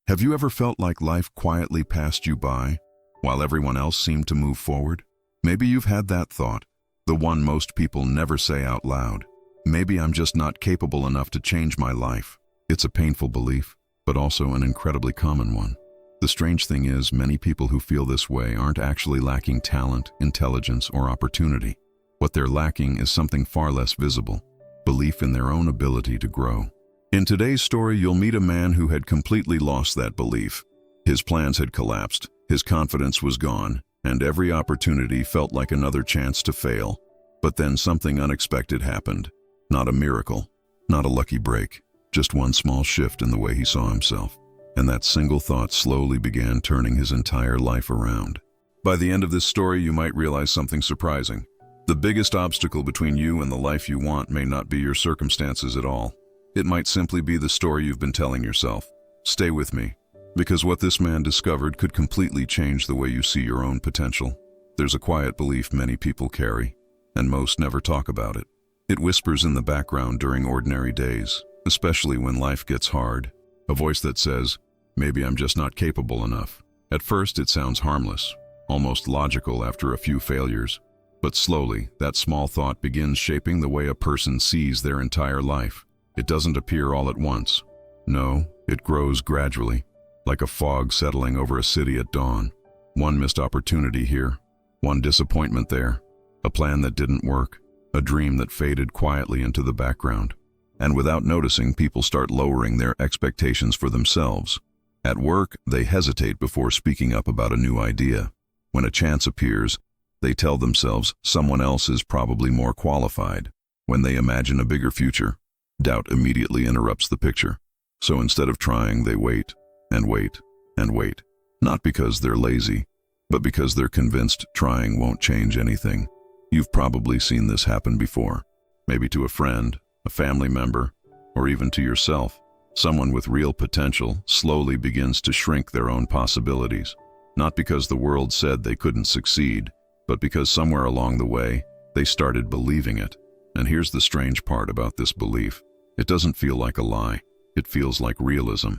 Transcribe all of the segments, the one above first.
Have you ever felt like life quietly passed you by, while everyone else seemed to move forward? Maybe you've had that thought, the one most people never say out loud. Maybe I'm just not capable enough to change my life. It's a painful belief, but also an incredibly common one. The strange thing is, many people who feel this way aren't actually lacking talent, intelligence, or opportunity. What they're lacking is something far less visible: belief in their own ability to grow. In today's story, you'll meet a man who had completely lost that belief. His plans had collapsed, his confidence was gone, and every opportunity felt like another chance to fail. But then something unexpected happened. Not a miracle, not a lucky break, just one small shift in the way he saw himself. And that single thought slowly began turning his entire life around. By the end of this story, you might realize something surprising. The biggest obstacle between you and the life you want may not be your circumstances at all. It might simply be the story you've been telling yourself. Stay with me, because what this man discovered could completely change the way you see your own potential. There's a quiet belief many people carry, and most never talk about it. It whispers in the background during ordinary days, especially when life gets hard. A voice that says, "Maybe I'm just not capable enough." At first, it sounds harmless, almost logical after a few failures. But slowly, that small thought begins shaping the way a person sees their entire life. It doesn't appear all at once. No, it grows gradually, like a fog settling over a city at dawn. One missed opportunity here, one disappointment there, a plan that didn't work, a dream that faded quietly into the background. And without noticing, people start lowering their expectations for themselves. At work, they hesitate before speaking up about a new idea. When a chance appears, they tell themselves someone else is probably more qualified. When they imagine a bigger future, doubt immediately interrupts the picture. So instead of trying, they wait and wait and wait. Not because they're lazy, but because they're convinced trying won't change anything. You've probably seen this happen before. Maybe to a friend, a family member, or even to yourself. Someone with real potential slowly begins to shrink their own possibilities. Not because the world said they couldn't succeed, but because somewhere along the way, they started believing it. And here's the strange part about this belief. It doesn't feel like a lie. It feels like realism,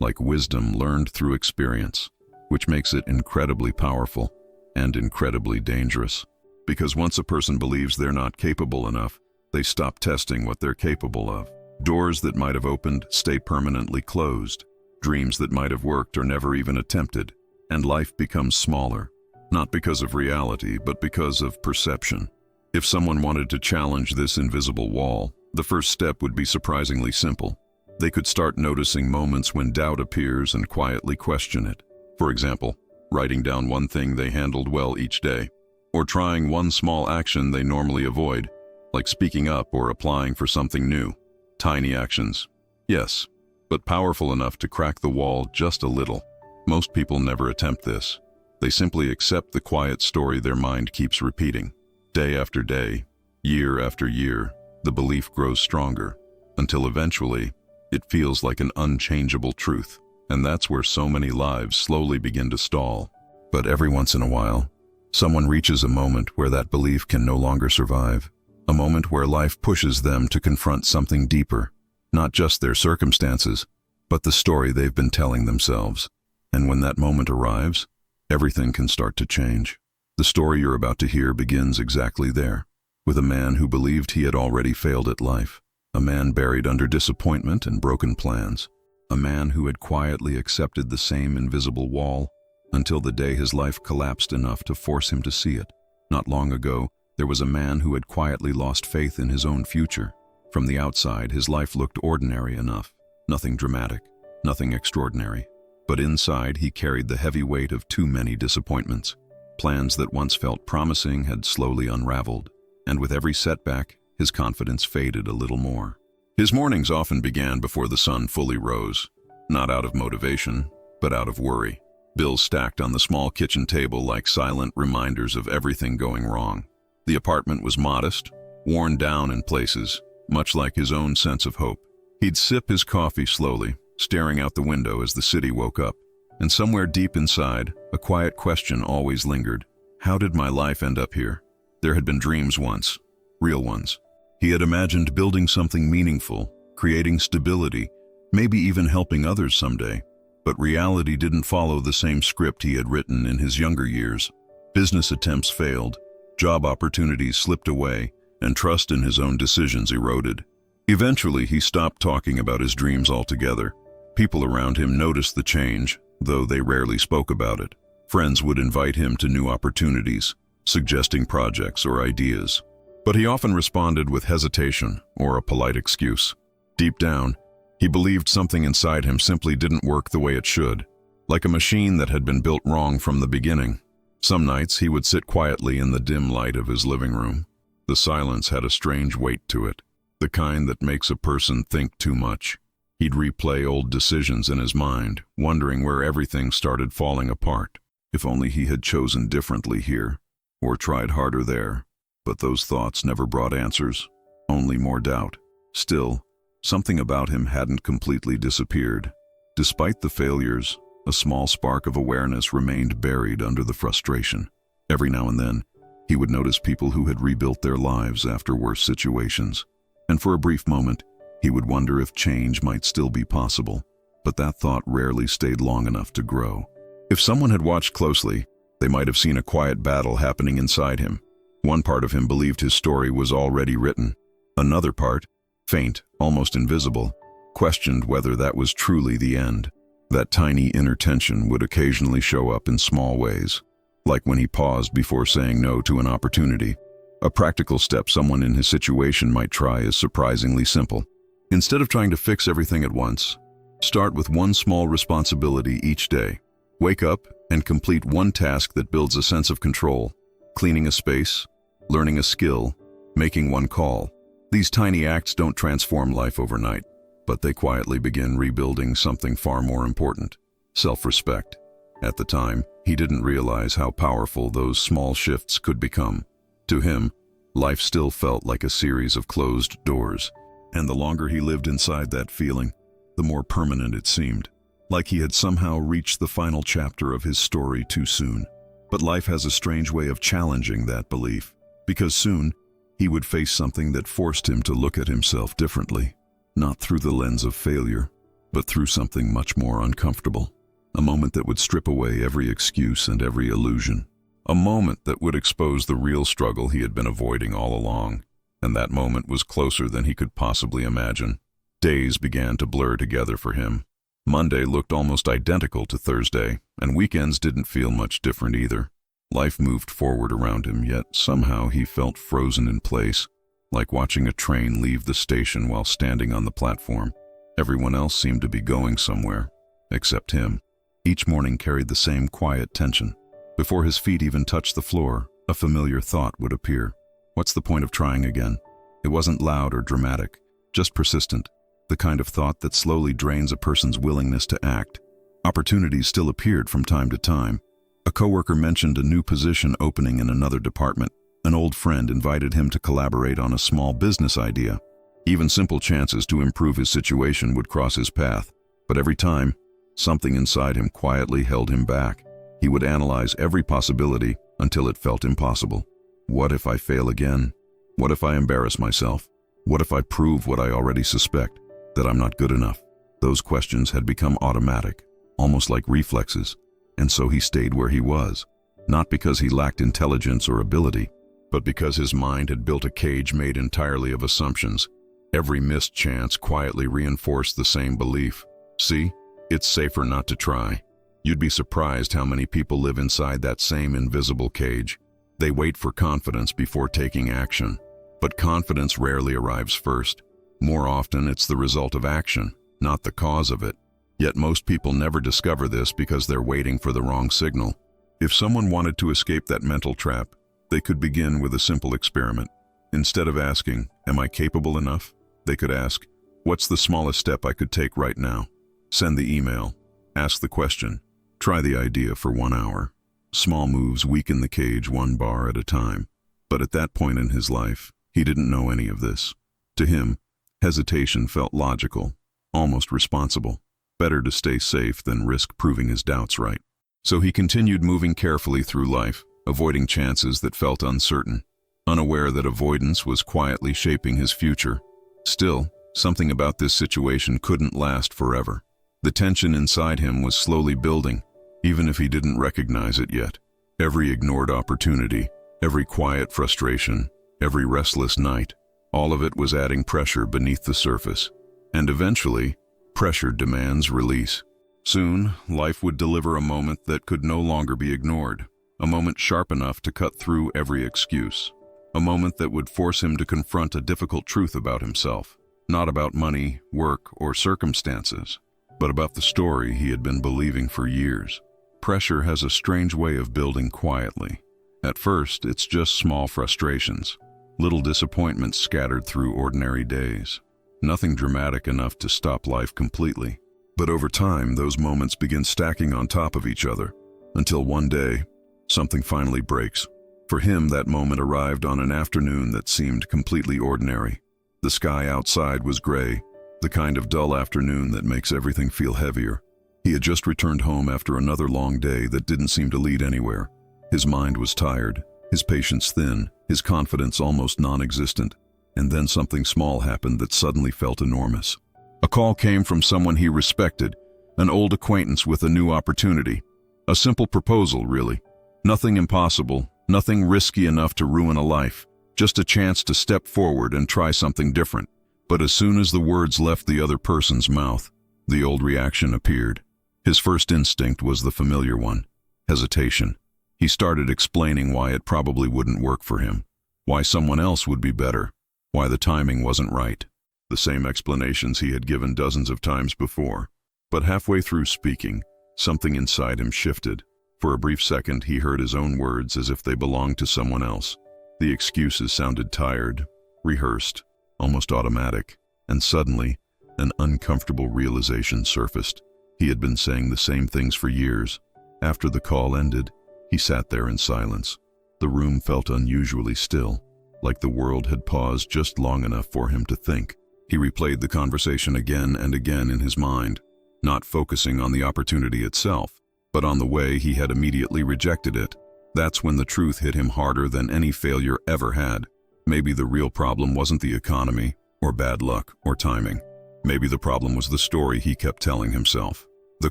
like wisdom learned through experience, which makes it incredibly powerful and incredibly dangerous. Because once a person believes they're not capable enough, they stop testing what they're capable of. Doors that might have opened stay permanently closed. Dreams that might have worked are never even attempted. And life becomes smaller, not because of reality, but because of perception. If someone wanted to challenge this invisible wall, the first step would be surprisingly simple. They could start noticing moments when doubt appears and quietly question it. For example, writing down one thing they handled well each day, or trying one small action they normally avoid, like speaking up or applying for something new. Tiny actions, yes, but powerful enough to crack the wall just a little. Most people never attempt this. They simply accept the quiet story their mind keeps repeating. Day after day, year after year, the belief grows stronger, until eventually, it feels like an unchangeable truth. And that's where so many lives slowly begin to stall. But every once in a while, someone reaches a moment where that belief can no longer survive. A moment where life pushes them to confront something deeper, not just their circumstances, but the story they've been telling themselves. And when that moment arrives, everything can start to change. The story you're about to hear begins exactly there, with a man who believed he had already failed at life, a man buried under disappointment and broken plans, a man who had quietly accepted the same invisible wall until the day his life collapsed enough to force him to see it. Not long ago, there was a man who had quietly lost faith in his own future. From the outside, his life looked ordinary enough, nothing dramatic, nothing extraordinary. But inside, he carried the heavy weight of too many disappointments. Plans that once felt promising had slowly unraveled, and with every setback, his confidence faded a little more. His mornings often began before the sun fully rose, not out of motivation, but out of worry. Bills stacked on the small kitchen table like silent reminders of everything going wrong. The apartment was modest, worn down in places, much like his own sense of hope. He'd sip his coffee slowly, staring out the window as the city woke up. And somewhere deep inside, a quiet question always lingered. How did my life end up here? There had been dreams once, real ones. He had imagined building something meaningful, creating stability, maybe even helping others someday. But reality didn't follow the same script he had written in his younger years. Business attempts failed, job opportunities slipped away, and trust in his own decisions eroded. Eventually, he stopped talking about his dreams altogether. People around him noticed the change, though they rarely spoke about it. Friends would invite him to new opportunities, suggesting projects or ideas. But he often responded with hesitation or a polite excuse. Deep down, he believed something inside him simply didn't work the way it should, like a machine that had been built wrong from the beginning. Some nights he would sit quietly in the dim light of his living room. The silence had a strange weight to it, the kind that makes a person think too much. He'd replay old decisions in his mind, wondering where everything started falling apart. If only he had chosen differently here, or tried harder there. But those thoughts never brought answers, only more doubt. Still, something about him hadn't completely disappeared. Despite the failures, a small spark of awareness remained buried under the frustration. Every now and then, he would notice people who had rebuilt their lives after worse situations. And for a brief moment, he would wonder if change might still be possible. But that thought rarely stayed long enough to grow. If someone had watched closely, they might have seen a quiet battle happening inside him. One part of him believed his story was already written. Another part, faint, almost invisible, questioned whether that was truly the end. That tiny inner tension would occasionally show up in small ways, like when he paused before saying no to an opportunity. A practical step someone in his situation might try is surprisingly simple. Instead of trying to fix everything at once, start with one small responsibility each day. Wake up and complete one task that builds a sense of control. Cleaning a space, learning a skill, making one call. These tiny acts don't transform life overnight, but they quietly begin rebuilding something far more important: self-respect. At the time, he didn't realize how powerful those small shifts could become. To him, life still felt like a series of closed doors, and the longer he lived inside that feeling, the more permanent it seemed, like he had somehow reached the final chapter of his story too soon. But life has a strange way of challenging that belief, because soon he would face something that forced him to look at himself differently, not through the lens of failure, but through something much more uncomfortable. A moment that would strip away every excuse and every illusion. A moment that would expose the real struggle he had been avoiding all along, and that moment was closer than he could possibly imagine. Days began to blur together for him. Monday looked almost identical to Thursday, and weekends didn't feel much different either. Life moved forward around him, yet somehow he felt frozen in place, like watching a train leave the station while standing on the platform. Everyone else seemed to be going somewhere, except him. Each morning carried the same quiet tension. Before his feet even touched the floor, a familiar thought would appear. What's the point of trying again? It wasn't loud or dramatic, just persistent, the kind of thought that slowly drains a person's willingness to act. Opportunities still appeared from time to time. A coworker mentioned a new position opening in another department. An old friend invited him to collaborate on a small business idea. Even simple chances to improve his situation would cross his path, but every time, something inside him quietly held him back. He would analyze every possibility until it felt impossible. What if I fail again? What if I embarrass myself? What if I prove what I already suspect, that I'm not good enough? Those questions had become automatic, almost like reflexes, and so he stayed where he was, not because he lacked intelligence or ability, but because his mind had built a cage made entirely of assumptions. Every missed chance quietly reinforced the same belief. See? It's safer not to try. You'd be surprised how many people live inside that same invisible cage. They wait for confidence before taking action. But confidence rarely arrives first. More often, it's the result of action, not the cause of it. Yet most people never discover this because they're waiting for the wrong signal. If someone wanted to escape that mental trap, they could begin with a simple experiment. Instead of asking, "Am I capable enough?" they could ask, "What's the smallest step I could take right now?" Send the email. Ask the question. Try the idea for 1 hour. Small moves weaken the cage one bar at a time. But at that point in his life, he didn't know any of this. To him, hesitation felt logical, almost responsible. Better to stay safe than risk proving his doubts right. So he continued moving carefully through life, avoiding chances that felt uncertain, unaware that avoidance was quietly shaping his future. Still, something about this situation couldn't last forever. The tension inside him was slowly building, even if he didn't recognize it yet. Every ignored opportunity, every quiet frustration, every restless night, all of it was adding pressure beneath the surface. And eventually, pressure demands release. Soon, life would deliver a moment that could no longer be ignored, a moment sharp enough to cut through every excuse, a moment that would force him to confront a difficult truth about himself, not about money, work, or circumstances, but about the story he had been believing for years. Pressure has a strange way of building quietly. At first, it's just small frustrations, little disappointments scattered through ordinary days. Nothing dramatic enough to stop life completely. But over time, those moments begin stacking on top of each other, until one day, something finally breaks. For him, that moment arrived on an afternoon that seemed completely ordinary. The sky outside was gray, the kind of dull afternoon that makes everything feel heavier. He had just returned home after another long day that didn't seem to lead anywhere. His mind was tired, his patience thin, his confidence almost non-existent. And then something small happened that suddenly felt enormous. A call came from someone he respected, an old acquaintance with a new opportunity. A simple proposal, really. Nothing impossible, nothing risky enough to ruin a life, just a chance to step forward and try something different. But as soon as the words left the other person's mouth, the old reaction appeared. His first instinct was the familiar one: hesitation. He started explaining why it probably wouldn't work for him, why someone else would be better, why the timing wasn't right. The same explanations he had given dozens of times before. But halfway through speaking, something inside him shifted. For a brief second, he heard his own words as if they belonged to someone else. The excuses sounded tired, rehearsed, almost automatic, and suddenly, an uncomfortable realization surfaced. He had been saying the same things for years. After the call ended, he sat there in silence. The room felt unusually still, like the world had paused just long enough for him to think. He replayed the conversation again and again in his mind, not focusing on the opportunity itself, but on the way he had immediately rejected it. That's when the truth hit him harder than any failure ever had. Maybe the real problem wasn't the economy, or bad luck, or timing. Maybe the problem was the story he kept telling himself. The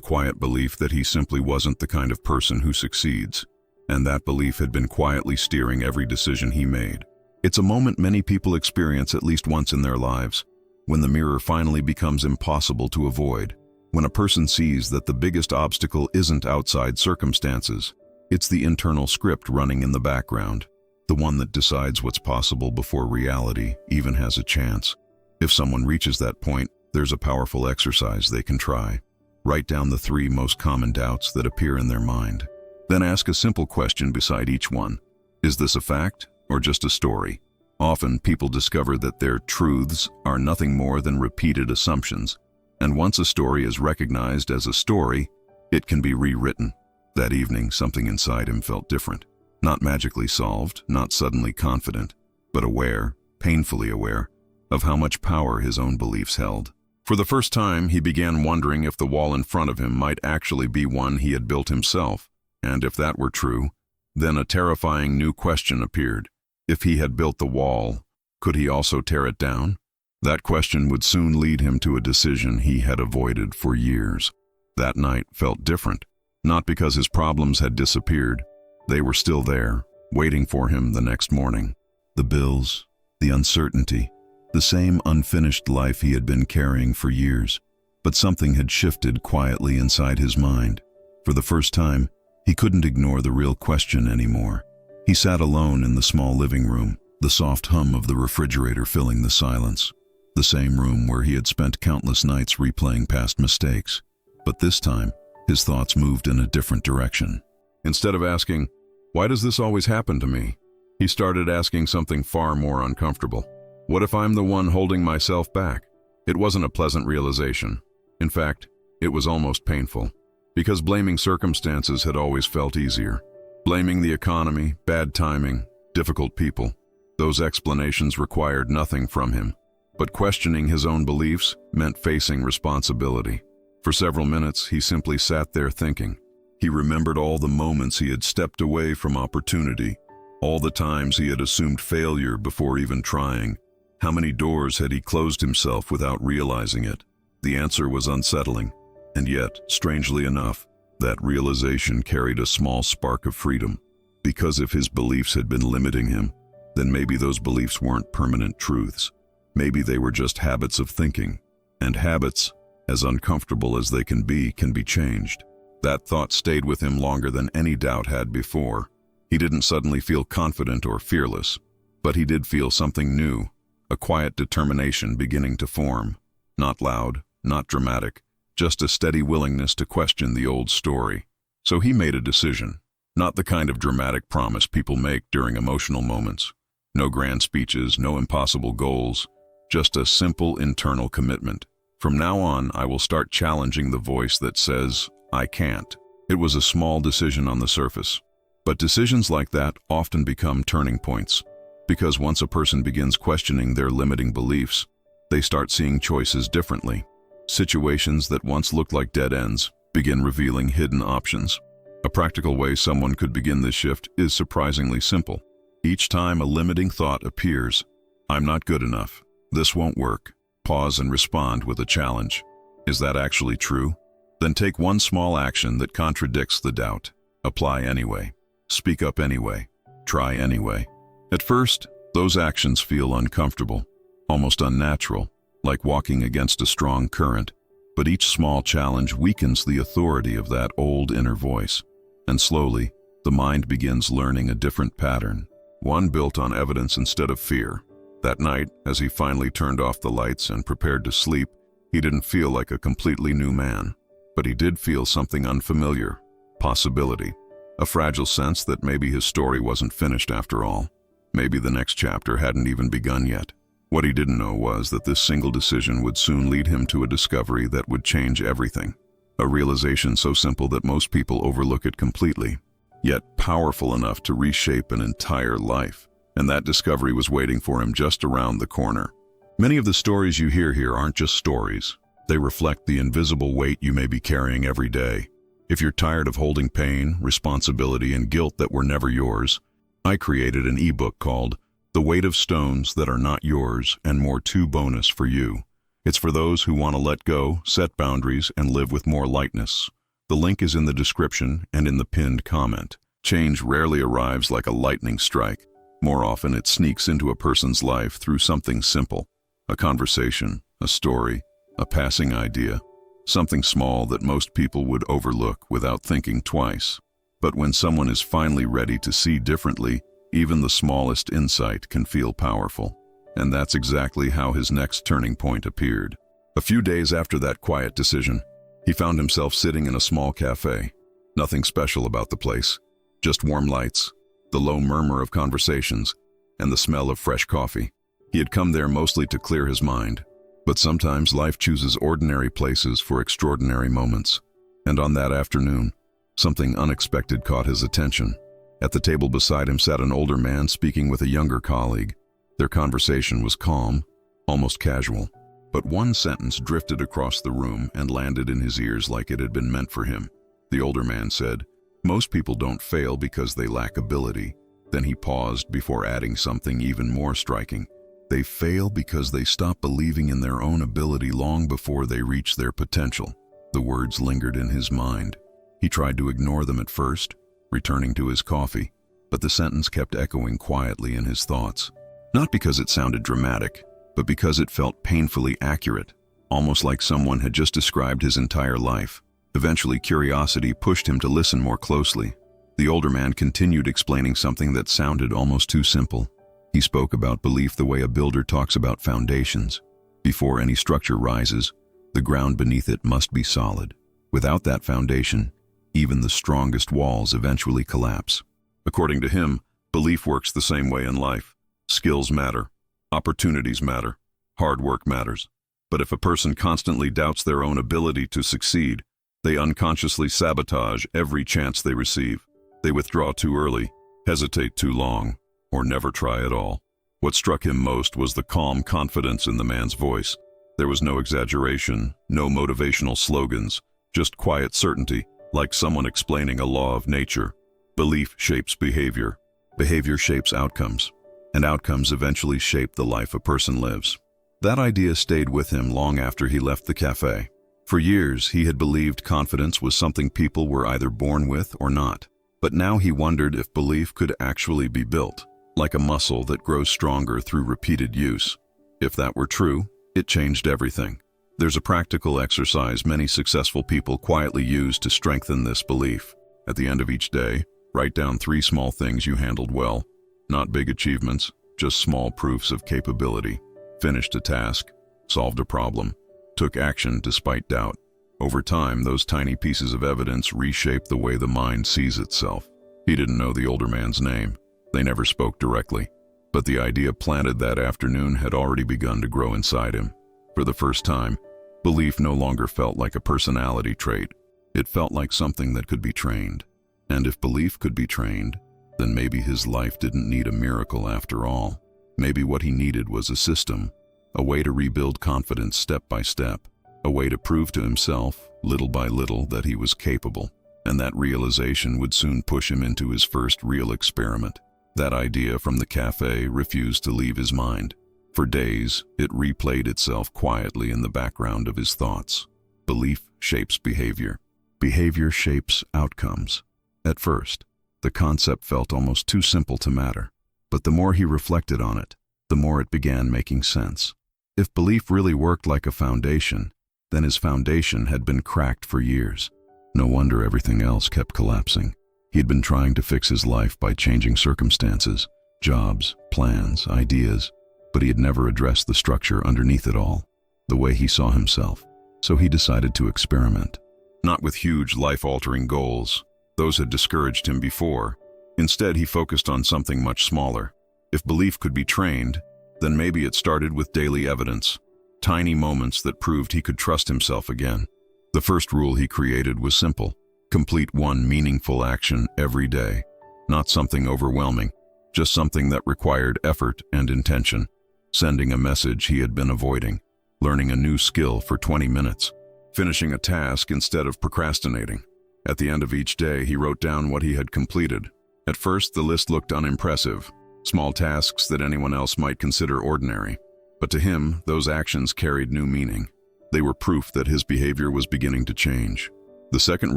quiet belief that he simply wasn't the kind of person who succeeds. And that belief had been quietly steering every decision he made. It's a moment many people experience at least once in their lives, when the mirror finally becomes impossible to avoid. When a person sees that the biggest obstacle isn't outside circumstances, it's the internal script running in the background, the one that decides what's possible before reality even has a chance. If someone reaches that point, there's a powerful exercise they can try. Write down the 3 most common doubts that appear in their mind. Then ask a simple question beside each one. Is this a fact or just a story? Often people discover that their truths are nothing more than repeated assumptions. And once a story is recognized as a story, it can be rewritten. That evening, something inside him felt different. Not magically solved, not suddenly confident, but aware, painfully aware, of how much power his own beliefs held. For the first time, he began wondering if the wall in front of him might actually be one he had built himself. And if that were true, then a terrifying new question appeared. If he had built the wall, could he also tear it down? That question would soon lead him to a decision he had avoided for years. That night felt different, not because his problems had disappeared. They were still there, waiting for him the next morning. The bills, the uncertainty, the same unfinished life he had been carrying for years. But something had shifted quietly inside his mind. For the first time, he couldn't ignore the real question anymore. He sat alone in the small living room, the soft hum of the refrigerator filling the silence. The same room where he had spent countless nights replaying past mistakes. But this time, his thoughts moved in a different direction. Instead of asking, "Why does this always happen to me?" he started asking something far more uncomfortable. What if I'm the one holding myself back? It wasn't a pleasant realization. In fact, it was almost painful. Because blaming circumstances had always felt easier. Blaming the economy, bad timing, difficult people. Those explanations required nothing from him. But questioning his own beliefs meant facing responsibility. For several minutes, he simply sat there thinking. He remembered all the moments he had stepped away from opportunity, all the times he had assumed failure before even trying. How many doors had he closed himself without realizing it? The answer was unsettling. And yet, strangely enough, that realization carried a small spark of freedom. Because if his beliefs had been limiting him, then maybe those beliefs weren't permanent truths. Maybe they were just habits of thinking. And habits, as uncomfortable as they can be changed. That thought stayed with him longer than any doubt had before. He didn't suddenly feel confident or fearless, but he did feel something new, a quiet determination beginning to form. Not loud, not dramatic, just a steady willingness to question the old story. So he made a decision, not the kind of dramatic promise people make during emotional moments. No grand speeches, no impossible goals, just a simple internal commitment. From now on, I will start challenging the voice that says, I can't. It was a small decision on the surface, but decisions like that often become turning points, because once a person begins questioning their limiting beliefs, they start seeing choices differently. Situations that once looked like dead ends begin revealing hidden options. A practical way someone could begin this shift is surprisingly simple. Each time a limiting thought appears, I'm not good enough, this won't work, pause and respond with a challenge. Is that actually true? Then take one small action that contradicts the doubt. Apply anyway. Speak up anyway. Try anyway. At first, those actions feel uncomfortable, almost unnatural, like walking against a strong current. But each small challenge weakens the authority of that old inner voice. And slowly, the mind begins learning a different pattern, one built on evidence instead of fear. That night, as he finally turned off the lights and prepared to sleep, he didn't feel like a completely new man. But he did feel something unfamiliar, possibility, a fragile sense that maybe his story wasn't finished after all. Maybe the next chapter hadn't even begun yet. What he didn't know was that this single decision would soon lead him to a discovery that would change everything. A realization so simple that most people overlook it completely, yet powerful enough to reshape an entire life. And that discovery was waiting for him just around the corner. Many of the stories you hear here aren't just stories. They reflect the invisible weight you may be carrying every day. If you're tired of holding pain, responsibility, and guilt that were never yours, I created an ebook called The Weight of Stones That Are Not Yours and More Too Bonus for You. It's for those who want to let go, set boundaries, and live with more lightness. The link is in the description and in the pinned comment. Change rarely arrives like a lightning strike. More often, it sneaks into a person's life through something simple. A conversation, a story, a passing idea. Something small that most people would overlook without thinking twice. But when someone is finally ready to see differently, even the smallest insight can feel powerful. And that's exactly how his next turning point appeared. A few days after that quiet decision, he found himself sitting in a small cafe. Nothing special about the place, just warm lights, the low murmur of conversations, and the smell of fresh coffee. He had come there mostly to clear his mind, but sometimes life chooses ordinary places for extraordinary moments. And on that afternoon, something unexpected caught his attention. At the table beside him sat an older man speaking with a younger colleague. Their conversation was calm, almost casual, but one sentence drifted across the room and landed in his ears like it had been meant for him. The older man said, "Most people don't fail because they lack ability." Then he paused before adding something even more striking. They fail because they stop believing in their own ability long before they reach their potential. The words lingered in his mind. He tried to ignore them at first, returning to his coffee, but the sentence kept echoing quietly in his thoughts. Not because it sounded dramatic, but because it felt painfully accurate, almost like someone had just described his entire life. Eventually, curiosity pushed him to listen more closely. The older man continued explaining something that sounded almost too simple. He spoke about belief the way a builder talks about foundations. Before any structure rises, the ground beneath it must be solid. Without that foundation, even the strongest walls eventually collapse. According to him, belief works the same way in life. Skills matter, opportunities matter, hard work matters. But if a person constantly doubts their own ability to succeed, they unconsciously sabotage every chance they receive. They withdraw too early, hesitate too long, or never try at all. What struck him most was the calm confidence in the man's voice. There was no exaggeration, no motivational slogans, just quiet certainty, like someone explaining a law of nature. Belief shapes behavior. Behavior shapes outcomes. And outcomes eventually shape the life a person lives. That idea stayed with him long after he left the cafe. For years, he had believed confidence was something people were either born with or not. But now he wondered if belief could actually be built, like a muscle that grows stronger through repeated use. If that were true, it changed everything. There's a practical exercise many successful people quietly use to strengthen this belief. At the end of each day, write down 3 small things you handled well. Not big achievements, just small proofs of capability. Finished a task, solved a problem, took action despite doubt. Over time, those tiny pieces of evidence reshape the way the mind sees itself. He didn't know the older man's name. They never spoke directly. But the idea planted that afternoon had already begun to grow inside him. For the first time, belief no longer felt like a personality trait. It felt like something that could be trained. And if belief could be trained, then maybe his life didn't need a miracle after all. Maybe what he needed was a system, a way to rebuild confidence step by step, a way to prove to himself, little by little, that he was capable. And that realization would soon push him into his first real experiment. That idea from the cafe refused to leave his mind. For days, it replayed itself quietly in the background of his thoughts. Belief shapes behavior. Behavior shapes outcomes. At first, the concept felt almost too simple to matter. But the more he reflected on it, the more it began making sense. If belief really worked like a foundation, then his foundation had been cracked for years. No wonder everything else kept collapsing. He'd been trying to fix his life by changing circumstances, jobs, plans, ideas, but he had never addressed the structure underneath it all, the way he saw himself. So he decided to experiment. Not with huge, life-altering goals. Those had discouraged him before. Instead, he focused on something much smaller. If belief could be trained, then maybe it started with daily evidence, tiny moments that proved he could trust himself again. The first rule he created was simple. Complete one meaningful action every day. Not something overwhelming, just something that required effort and intention. Sending a message he had been avoiding, learning a new skill for 20 minutes, finishing a task instead of procrastinating. At the end of each day, he wrote down what he had completed. At first, the list looked unimpressive, small tasks that anyone else might consider ordinary. But to him, those actions carried new meaning. They were proof that his behavior was beginning to change. The second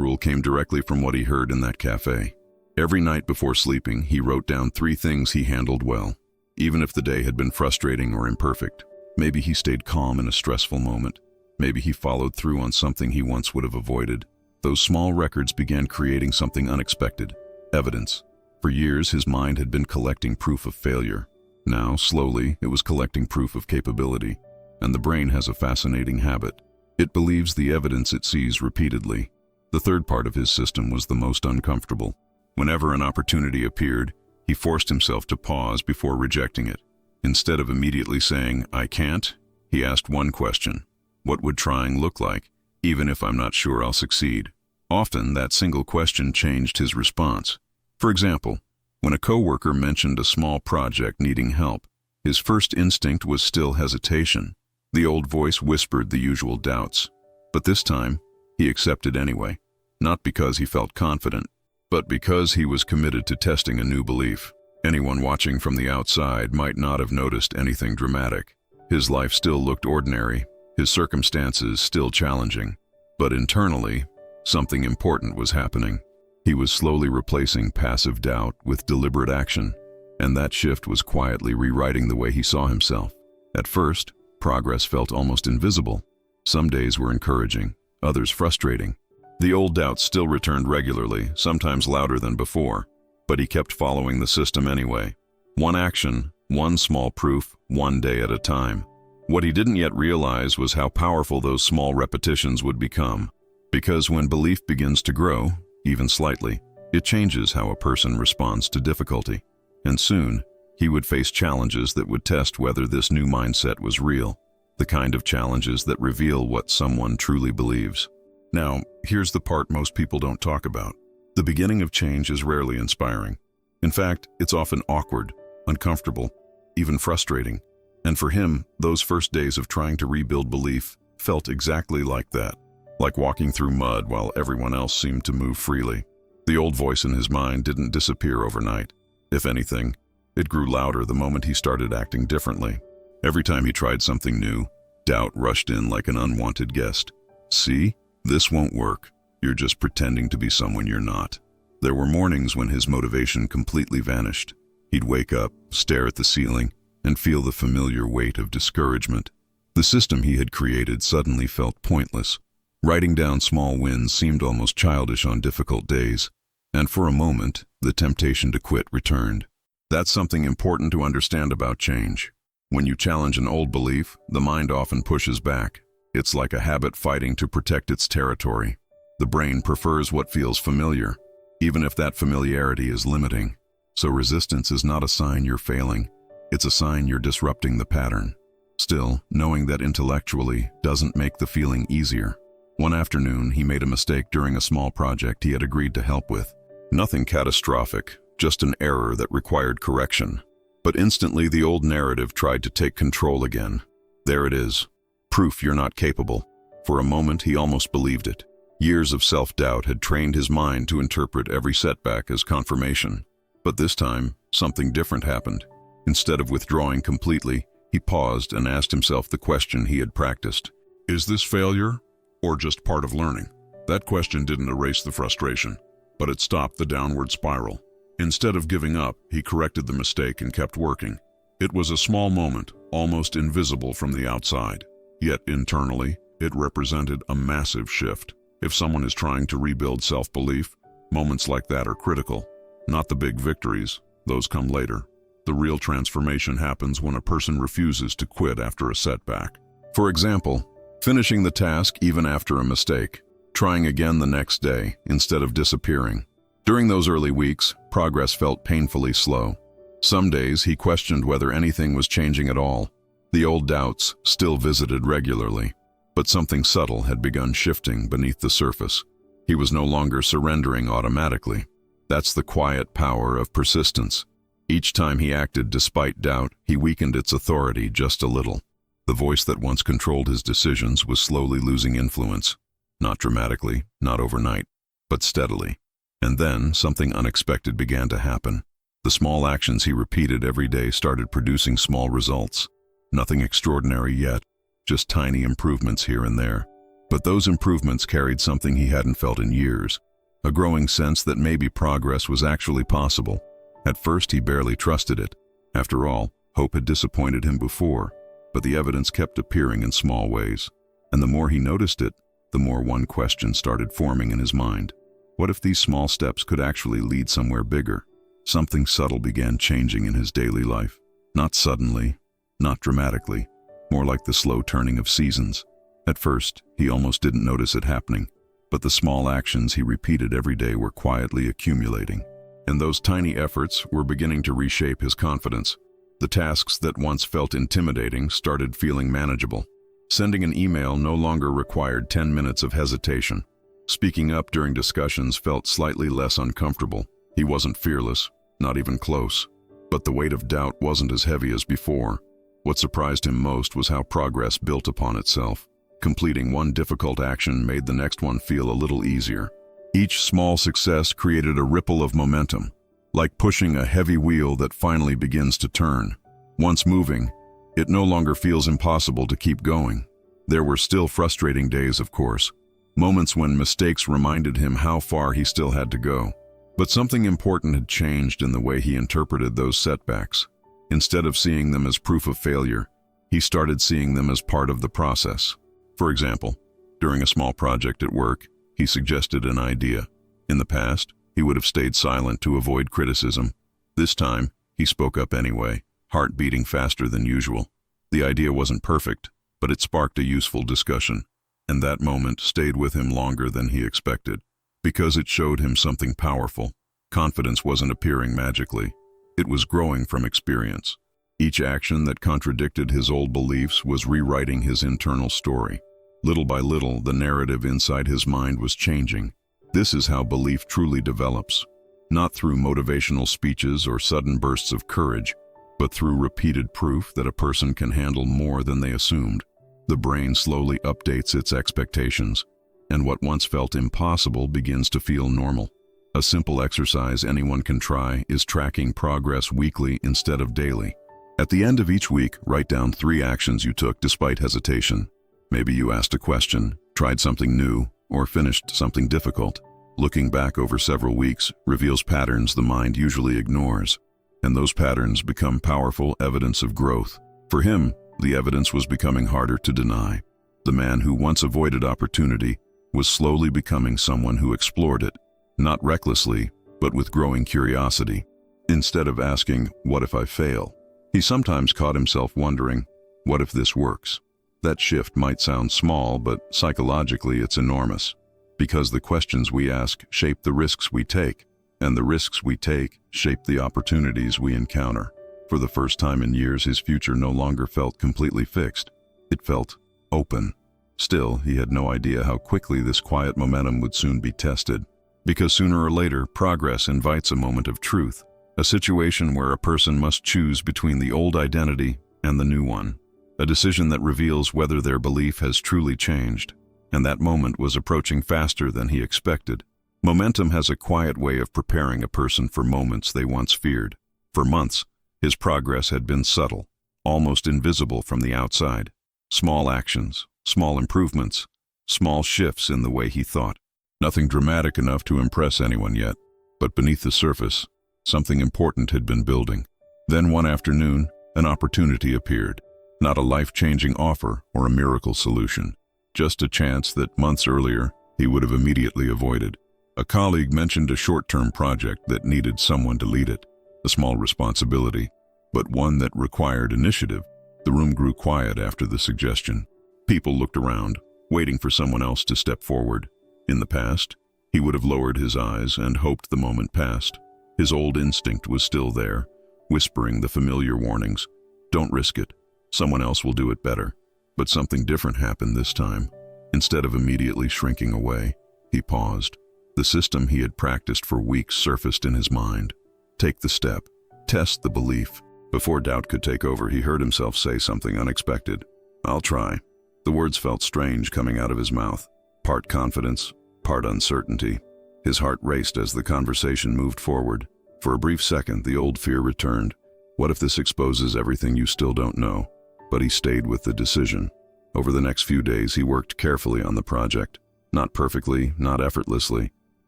rule came directly from what he heard in that cafe. Every night before sleeping, he wrote down 3 things he handled well. Even if the day had been frustrating or imperfect, maybe he stayed calm in a stressful moment. Maybe he followed through on something he once would have avoided. Those small records began creating something unexpected, evidence. For years, his mind had been collecting proof of failure. Now, slowly, it was collecting proof of capability. And the brain has a fascinating habit. It believes the evidence it sees repeatedly. The third part of his system was the most uncomfortable. Whenever an opportunity appeared, he forced himself to pause before rejecting it. Instead of immediately saying, "I can't," he asked one question. What would trying look like, even if I'm not sure I'll succeed? Often, that single question changed his response. For example, when a coworker mentioned a small project needing help, his first instinct was still hesitation. The old voice whispered the usual doubts. But this time, he accepted anyway. Not because he felt confident, but because he was committed to testing a new belief. Anyone watching from the outside might not have noticed anything dramatic. His life still looked ordinary, his circumstances still challenging. But internally, something important was happening. He was slowly replacing passive doubt with deliberate action, and that shift was quietly rewriting the way he saw himself. At first, progress felt almost invisible. Some days were encouraging, others frustrating. The old doubts still returned regularly, sometimes louder than before, but he kept following the system anyway. One action, one small proof, one day at a time. What he didn't yet realize was how powerful those small repetitions would become. Because when belief begins to grow, even slightly, it changes how a person responds to difficulty. And soon, he would face challenges that would test whether this new mindset was real. The kind of challenges that reveal what someone truly believes. Now, here's the part most people don't talk about. The beginning of change is rarely inspiring. In fact, it's often awkward, uncomfortable, even frustrating. And for him, those first days of trying to rebuild belief felt exactly like that. Like walking through mud while everyone else seemed to move freely. The old voice in his mind didn't disappear overnight. If anything, it grew louder the moment he started acting differently. Every time he tried something new, doubt rushed in like an unwanted guest. See, this won't work. You're just pretending to be someone you're not. There were mornings when his motivation completely vanished. He'd wake up, stare at the ceiling, and feel the familiar weight of discouragement. The system he had created suddenly felt pointless. Writing down small wins seemed almost childish on difficult days, and for a moment, the temptation to quit returned. That's something important to understand about change. When you challenge an old belief, the mind often pushes back. It's like a habit fighting to protect its territory. The brain prefers what feels familiar, even if that familiarity is limiting. So resistance is not a sign you're failing. It's a sign you're disrupting the pattern. Still, knowing that intellectually doesn't make the feeling easier. One afternoon, he made a mistake during a small project he had agreed to help with. Nothing catastrophic, just an error that required correction. But instantly the old narrative tried to take control again. There it is. Proof you're not capable. For a moment, he almost believed it. Years of self-doubt had trained his mind to interpret every setback as confirmation. But this time, something different happened. Instead of withdrawing completely, he paused and asked himself the question he had practiced. Is this failure, or just part of learning? That question didn't erase the frustration, but it stopped the downward spiral. Instead of giving up, he corrected the mistake and kept working. It was a small moment, almost invisible from the outside. Yet internally, it represented a massive shift. If someone is trying to rebuild self-belief, moments like that are critical. Not the big victories, those come later. The real transformation happens when a person refuses to quit after a setback. For example, finishing the task even after a mistake, trying again the next day instead of disappearing. During those early weeks, progress felt painfully slow. Some days he questioned whether anything was changing at all. The old doubts still visited regularly, but something subtle had begun shifting beneath the surface. He was no longer surrendering automatically. That's the quiet power of persistence. Each time he acted despite doubt, he weakened its authority just a little. The voice that once controlled his decisions was slowly losing influence. Not dramatically, not overnight, but steadily. And then something unexpected began to happen. The small actions he repeated every day started producing small results. Nothing extraordinary yet, just tiny improvements here and there. But those improvements carried something he hadn't felt in years, a growing sense that maybe progress was actually possible. At first, he barely trusted it. After all, hope had disappointed him before, but the evidence kept appearing in small ways. And the more he noticed it, the more one question started forming in his mind. What if these small steps could actually lead somewhere bigger? Something subtle began changing in his daily life. Not suddenly, not dramatically, more like the slow turning of seasons. At first, he almost didn't notice it happening, but the small actions he repeated every day were quietly accumulating. And those tiny efforts were beginning to reshape his confidence. The tasks that once felt intimidating started feeling manageable. Sending an email no longer required 10 minutes of hesitation. Speaking up during discussions felt slightly less uncomfortable. He wasn't fearless, not even close. But the weight of doubt wasn't as heavy as before. What surprised him most was how progress built upon itself. Completing one difficult action made the next one feel a little easier. Each small success created a ripple of momentum, like pushing a heavy wheel that finally begins to turn. Once moving, it no longer feels impossible to keep going. There were still frustrating days, of course, moments when mistakes reminded him how far he still had to go. But something important had changed in the way he interpreted those setbacks. Instead of seeing them as proof of failure, he started seeing them as part of the process. For example, during a small project at work, he suggested an idea. In the past, he would have stayed silent to avoid criticism. This time, he spoke up anyway, heart beating faster than usual. The idea wasn't perfect, but it sparked a useful discussion, and that moment stayed with him longer than he expected, because it showed him something powerful. Confidence wasn't appearing magically. It was growing from experience. Each action that contradicted his old beliefs was rewriting his internal story. Little by little, the narrative inside his mind was changing. This is how belief truly develops, not through motivational speeches or sudden bursts of courage, but through repeated proof that a person can handle more than they assumed. The brain slowly updates its expectations, and what once felt impossible begins to feel normal. A simple exercise anyone can try is tracking progress weekly instead of daily. At the end of each week, write down 3 actions you took despite hesitation. Maybe you asked a question, tried something new, or finished something difficult. Looking back over several weeks reveals patterns the mind usually ignores, and those patterns become powerful evidence of growth. For him, the evidence was becoming harder to deny. The man who once avoided opportunity was slowly becoming someone who explored it, not recklessly, but with growing curiosity. Instead of asking, "What if I fail?" he sometimes caught himself wondering, "What if this works?" That shift might sound small, but psychologically it's enormous, because the questions we ask shape the risks we take, and the risks we take shape the opportunities we encounter. For the first time in years, his future no longer felt completely fixed. It felt open. Still, he had no idea how quickly this quiet momentum would soon be tested, because sooner or later, progress invites a moment of truth, a situation where a person must choose between the old identity and the new one, a decision that reveals whether their belief has truly changed, and that moment was approaching faster than he expected. Momentum has a quiet way of preparing a person for moments they once feared. For months, his progress had been subtle, almost invisible from the outside. Small actions, small improvements, small shifts in the way he thought. Nothing dramatic enough to impress anyone yet, but beneath the surface, something important had been building. Then one afternoon, an opportunity appeared. Not a life-changing offer or a miracle solution, just a chance that months earlier he would have immediately avoided. A colleague mentioned a short-term project that needed someone to lead it, a small responsibility, but one that required initiative. The room grew quiet after the suggestion. People looked around, waiting for someone else to step forward. In the past, he would have lowered his eyes and hoped the moment passed. His old instinct was still there, whispering the familiar warnings. Don't risk it. Someone else will do it better. But something different happened this time. Instead of immediately shrinking away, he paused. The system he had practiced for weeks surfaced in his mind. Take the step. Test the belief. Before doubt could take over, he heard himself say something unexpected. I'll try. The words felt strange coming out of his mouth. Part confidence, part uncertainty. His heart raced as the conversation moved forward. For a brief second, the old fear returned. What if this exposes everything you still don't know? But he stayed with the decision. Over the next few days, he worked carefully on the project. Not perfectly, not effortlessly,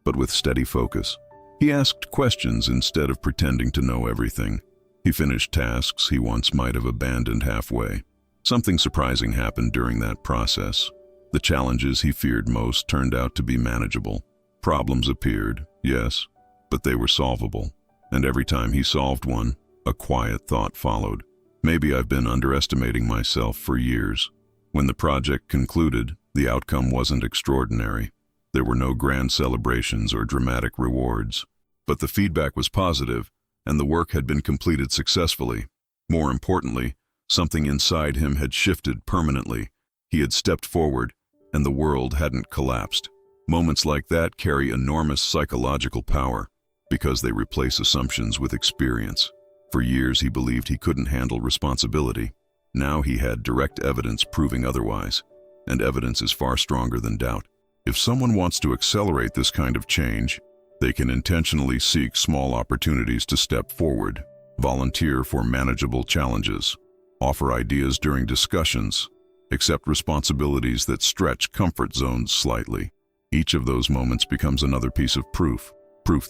but with steady focus. He asked questions instead of pretending to know everything. He finished tasks he once might have abandoned halfway. Something surprising happened during that process. The challenges he feared most turned out to be manageable. Problems appeared, yes, but they were solvable. And every time he solved one, a quiet thought followed. Maybe I've been underestimating myself for years. When the project concluded, the outcome wasn't extraordinary. There were no grand celebrations or dramatic rewards. But the feedback was positive, and the work had been completed successfully. More importantly, something inside him had shifted permanently. He had stepped forward, and the world hadn't collapsed. Moments like that carry enormous psychological power, because they replace assumptions with experience. For years he believed he couldn't handle responsibility. Now he had direct evidence proving otherwise, and evidence is far stronger than doubt. If someone wants to accelerate this kind of change, they can intentionally seek small opportunities to step forward, volunteer for manageable challenges, offer ideas during discussions, accept responsibilities that stretch comfort zones slightly. Each of those moments becomes another piece of proof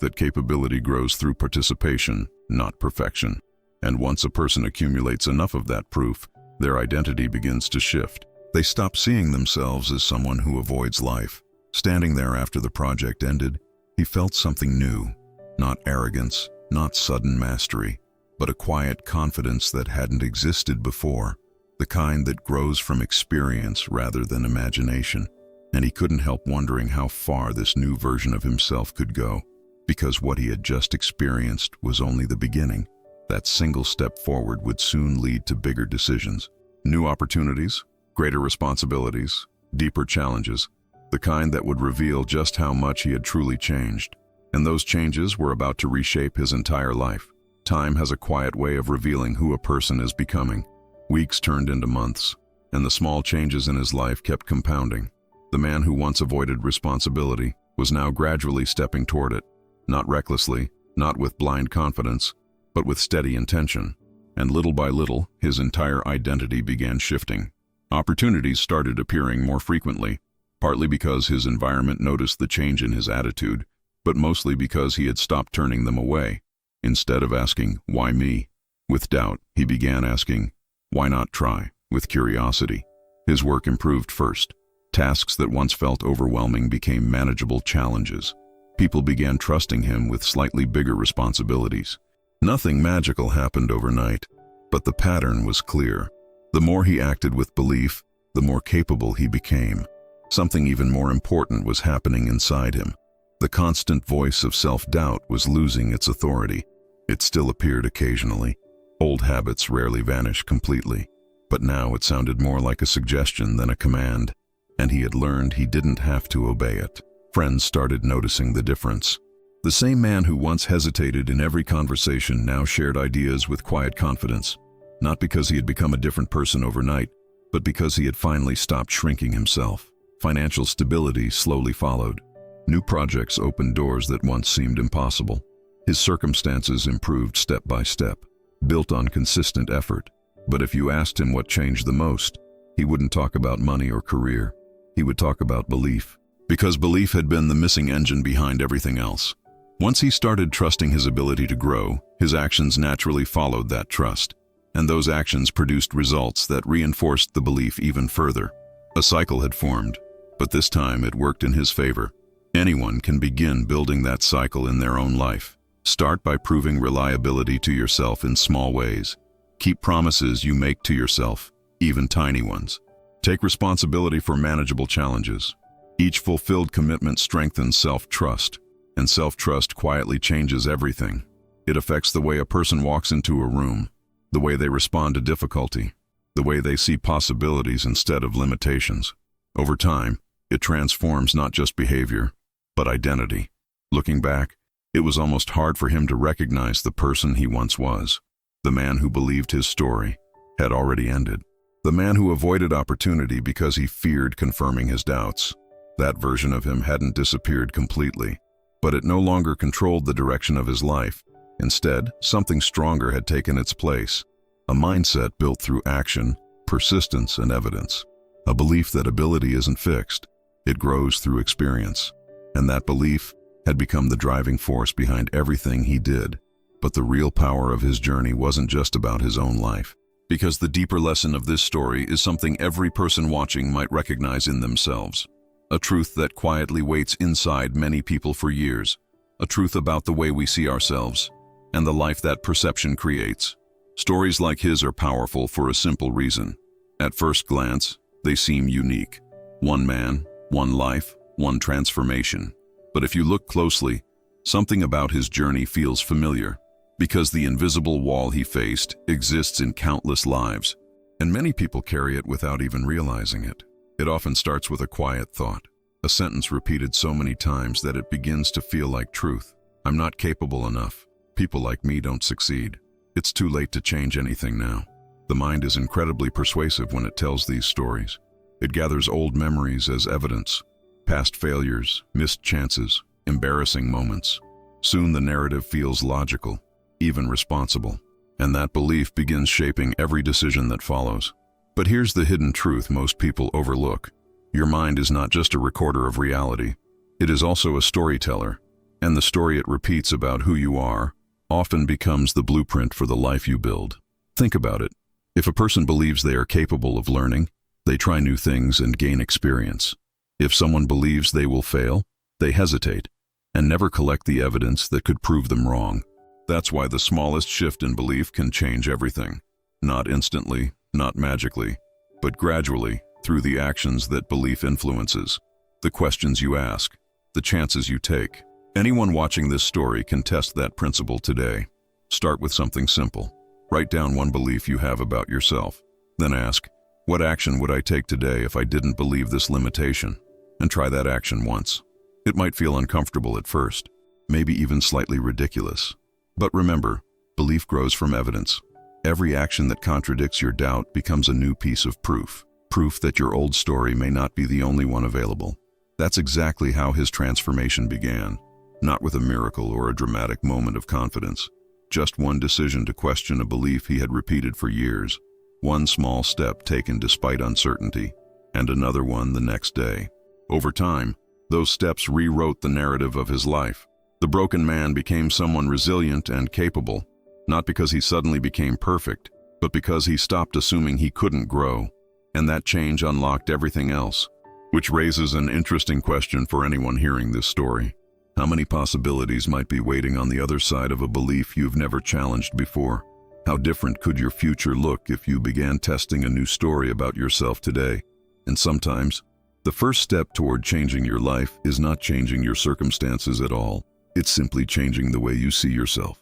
that capability grows through participation, not perfection. And once a person accumulates enough of that proof, their identity begins to shift. They stop seeing themselves as someone who avoids life. Standing there after the project ended, he felt something new. Not arrogance, not sudden mastery, but a quiet confidence that hadn't existed before. The kind that grows from experience rather than imagination. And he couldn't help wondering how far this new version of himself could go, because what he had just experienced was only the beginning. That single step forward would soon lead to bigger decisions, new opportunities, greater responsibilities, deeper challenges, the kind that would reveal just how much he had truly changed. And those changes were about to reshape his entire life. Time has a quiet way of revealing who a person is becoming. Weeks turned into months, and the small changes in his life kept compounding. The man who once avoided responsibility was now gradually stepping toward it, not recklessly, not with blind confidence, but with steady intention. And little by little, his entire identity began shifting. Opportunities started appearing more frequently. partly because his environment noticed the change in his attitude, but mostly because he had stopped turning them away. Instead of asking, "Why me?" with doubt, he began asking, "Why not try?" with curiosity. His work improved first. Tasks that once felt overwhelming became manageable challenges. People began trusting him with slightly bigger responsibilities. Nothing magical happened overnight, but the pattern was clear. The more he acted with belief, the more capable he became. Something even more important was happening inside him. The constant voice of self-doubt was losing its authority. It still appeared occasionally. Old habits rarely vanish completely, but now it sounded more like a suggestion than a command, and he had learned he didn't have to obey it. Friends started noticing the difference. The same man who once hesitated in every conversation now shared ideas with quiet confidence, not because he had become a different person overnight, but because he had finally stopped shrinking himself. Financial stability slowly followed. New projects opened doors that once seemed impossible. His circumstances improved step by step, built on consistent effort. But if you asked him what changed the most, he wouldn't talk about money or career. He would talk about belief, because belief had been the missing engine behind everything else. Once he started trusting his ability to grow, his actions naturally followed that trust, and those actions produced results that reinforced the belief even further. A cycle had formed, but this time it worked in his favor. Anyone can begin building that cycle in their own life. Start by proving reliability to yourself in small ways. Keep promises you make to yourself, even tiny ones. Take responsibility for manageable challenges. Each fulfilled commitment strengthens self-trust, and self-trust quietly changes everything. It affects the way a person walks into a room, the way they respond to difficulty, the way they see possibilities instead of limitations. Over time, it transforms not just behavior, but identity. Looking back, it was almost hard for him to recognize the person he once was. The man who believed his story had already ended. The man who avoided opportunity because he feared confirming his doubts. That version of him hadn't disappeared completely, but it no longer controlled the direction of his life. Instead, something stronger had taken its place. A mindset built through action, persistence, and evidence. A belief that ability isn't fixed. It grows through experience. And that belief had become the driving force behind everything he did. But the real power of his journey wasn't just about his own life. Because the deeper lesson of this story is something every person watching might recognize in themselves. A truth that quietly waits inside many people for years. A truth about the way we see ourselves, and the life that perception creates. Stories like his are powerful for a simple reason. At first glance, they seem unique. One man, one life, one transformation. But if you look closely, something about his journey feels familiar. Because the invisible wall he faced exists in countless lives, and many people carry it without even realizing it. It often starts with a quiet thought, a sentence repeated so many times that it begins to feel like truth. I'm not capable enough. People like me don't succeed. It's too late to change anything now. The mind is incredibly persuasive when it tells these stories. It gathers old memories as evidence, past failures, missed chances, embarrassing moments. Soon the narrative feels logical, even responsible, and that belief begins shaping every decision that follows. But here's the hidden truth most people overlook. Your mind is not just a recorder of reality. It is also a storyteller, and the story it repeats about who you are often becomes the blueprint for the life you build. Think about it. If a person believes they are capable of learning, they try new things and gain experience. If someone believes they will fail, they hesitate and never collect the evidence that could prove them wrong. That's why the smallest shift in belief can change everything. Not instantly, not magically, but gradually through the actions that belief influences, the questions you ask, the chances you take. Anyone watching this story can test that principle today. Start with something simple. Write down one belief you have about yourself. Then ask, what action would I take today if I didn't believe this limitation? And try that action once. It might feel uncomfortable at first, maybe even slightly ridiculous. But remember, belief grows from evidence. Every action that contradicts your doubt becomes a new piece of proof. Proof that your old story may not be the only one available. That's exactly how his transformation began. Not with a miracle or a dramatic moment of confidence. Just one decision to question a belief he had repeated for years. One small step taken despite uncertainty, and another one the next day. Over time, those steps rewrote the narrative of his life. The broken man became someone resilient and capable, not because he suddenly became perfect, but because he stopped assuming he couldn't grow. And that change unlocked everything else. Which raises an interesting question for anyone hearing this story. How many possibilities might be waiting on the other side of a belief you've never challenged before? How different could your future look if you began testing a new story about yourself today? And sometimes, the first step toward changing your life is not changing your circumstances at all. It's simply changing the way you see yourself.